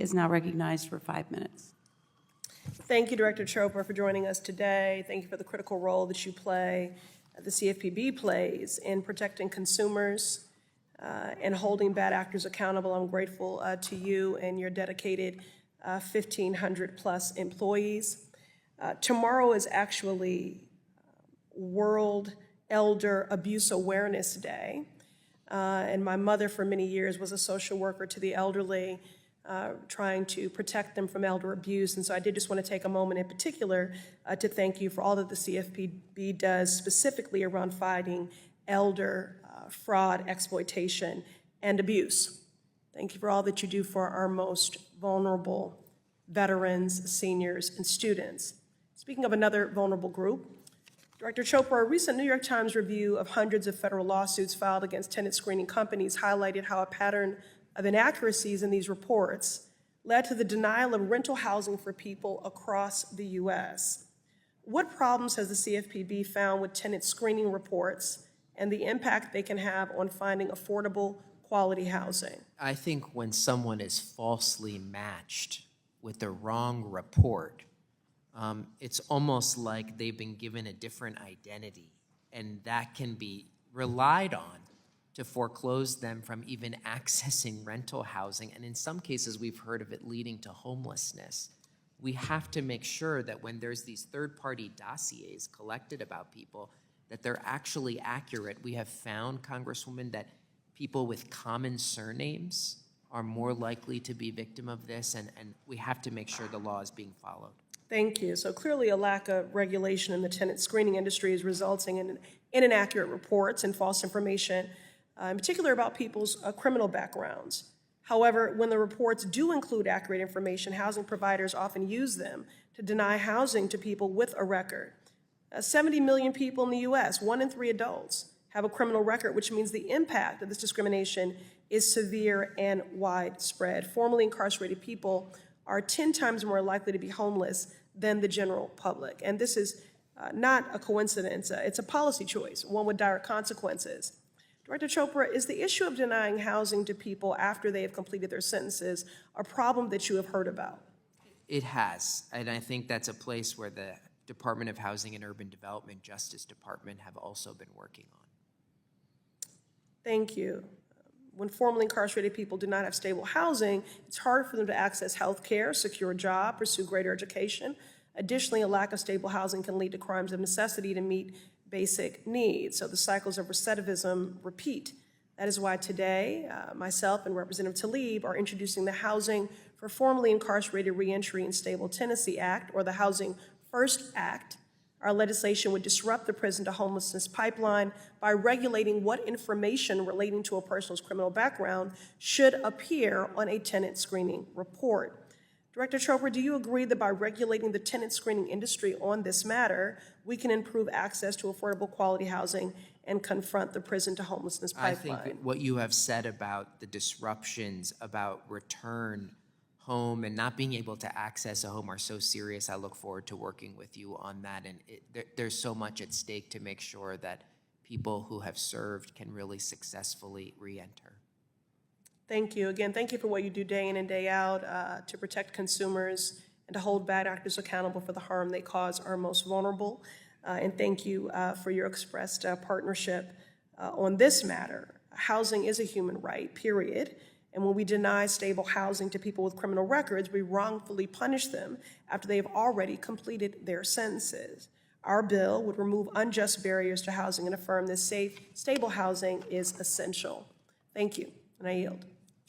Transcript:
is now recognized for 5 minutes. Thank you, Director Chopra, for joining us today. Thank you for the critical role that you play, the CFPB plays in protecting consumers and holding bad actors accountable. I'm grateful to you and your dedicated 1,500 plus employees. Tomorrow is actually World Elder Abuse Awareness Day. And my mother for many years was a social worker to the elderly, trying to protect them from elder abuse. And so I did just want to take a moment in particular to thank you for all that the CFPB does specifically around fighting elder fraud, exploitation, and abuse. Thank you for all that you do for our most vulnerable veterans, seniors, and students. Speaking of another vulnerable group, Director Chopra, a recent New York Times review of hundreds of federal lawsuits filed against tenant screening companies highlighted how a pattern of inaccuracies in these reports led to the denial of rental housing for people across the U.S. What problems has the CFPB found with tenant screening reports and the impact they can have on finding affordable, quality housing? I think when someone is falsely matched with the wrong report, it's almost like they've been given a different identity, and that can be relied on to foreclose them from even accessing rental housing. And in some cases, we've heard of it leading to homelessness. We have to make sure that when there's these third-party dossiers collected about people, that they're actually accurate. We have found, Congresswoman, that people with common surnames are more likely to be victim of this, and we have to make sure the law is being followed. Thank you. So clearly a lack of regulation in the tenant screening industry is resulting in inaccurate reports and false information, in particular about people's criminal backgrounds. However, when the reports do include accurate information, housing providers often use them to deny housing to people with a record. 70 million people in the U.S., 1 in 3 adults, have a criminal record, which means the impact of this discrimination is severe and widespread. Formerly incarcerated people are 10 times more likely to be homeless than the general public. And this is not a coincidence. It's a policy choice, one with dire consequences. Director Chopra, is the issue of denying housing to people after they have completed their sentences a problem that you have heard about? It has, and I think that's a place where the Department of Housing and Urban Development, Justice Department have also been working on. Thank you. When formerly incarcerated people do not have stable housing, it's hard for them to access health care, secure a job, pursue greater education. Additionally, a lack of stable housing can lead to crimes of necessity to meet basic needs. So the cycles of recidivism repeat. That is why today, myself and Representative Tlaib are introducing the Housing for Formerly Incarcerated Reentry and Stable Tenancy Act, or the Housing First Act. Our legislation would disrupt the prison to homelessness pipeline by regulating what information relating to a person's criminal background should appear on a tenant screening report. Director Chopra, do you agree that by regulating the tenant screening industry on this matter, we can improve access to affordable quality housing and confront the prison to homelessness pipeline? I think what you have said about the disruptions about return home and not being able to access a home are so serious. I look forward to working with you on that. And there's so much at stake to make sure that people who have served can really successfully re-enter. Thank you. Again, thank you for what you do day in and day out to protect consumers and to hold bad actors accountable for the harm they cause our most vulnerable. And thank you for your expressed partnership on this matter. Housing is a human right, period. And when we deny stable housing to people with criminal records, we wrongfully punish them after they have already completed their sentences. Our bill would remove unjust barriers to housing and affirm that safe, stable housing is essential. Thank you, and I yield.